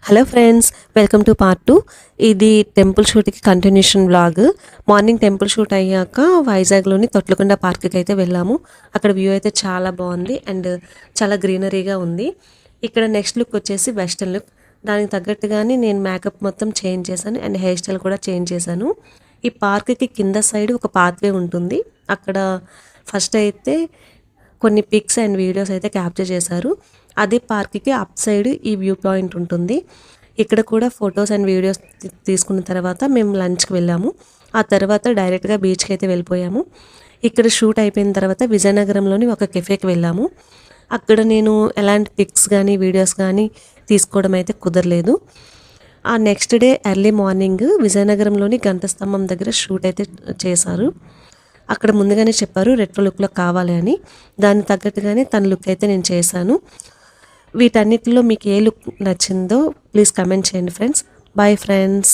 Hello friends, welcome to part 2. ఇది temple షూట్కి continuation vlog. Morning temple shoot అయ్యాక వైజాగ్లోని తొట్లకొండ పార్క్కి అయితే వెళ్ళాము. అక్కడ వ్యూ అయితే చాలా బాగుంది అండ్ చాలా గ్రీనరీగా ఉంది. ఇక్కడ నెక్స్ట్ లుక్ వచ్చేసి వెస్టర్న్ లుక్. దానికి తగ్గట్టుగానే నేను మేకప్ మొత్తం చేంజ్ చేశాను అండ్ హెయిర్ స్టైల్ కూడా చేంజ్ చేశాను. ఈ పార్క్కి కింద సైడ్ ఒక పాత్వే ఉంటుంది. అక్కడ ఫస్ట్ అయితే కొన్ని పిక్స్ అండ్ వీడియోస్ అయితే క్యాప్చర్ చేశారు. అదే పార్క్కి అప్ సైడ్ ఈ వ్యూ పాయింట్ ఉంటుంది. ఇక్కడ కూడా ఫొటోస్ అండ్ వీడియోస్ తీసుకున్న తర్వాత మేము లంచ్కి వెళ్ళాము. ఆ తర్వాత డైరెక్ట్గా బీచ్కి అయితే వెళ్ళిపోయాము. ఇక్కడ షూట్ అయిపోయిన తర్వాత విజయనగరంలోని ఒక కెఫేకి వెళ్ళాము. అక్కడ నేను ఎలాంటి పిక్స్ కానీ వీడియోస్ కానీ తీసుకోవడం అయితే కుదరలేదు. ఆ నెక్స్ట్ డే ఎర్లీ మార్నింగ్ విజయనగరంలోని గంట స్తంభం దగ్గర షూట్ అయితే చేశారు. అక్కడ ముందుగానే చెప్పారు రెట్రో లుక్లో కావాలి అని. దానికి తగ్గట్టుగానే తన లుక్ అయితే నేను చేశాను. వీటన్నిటిలో మీకు ఏ లుక్ నచ్చిందో ప్లీజ్ కమెంట్ చేయండి ఫ్రెండ్స్. Bye friends.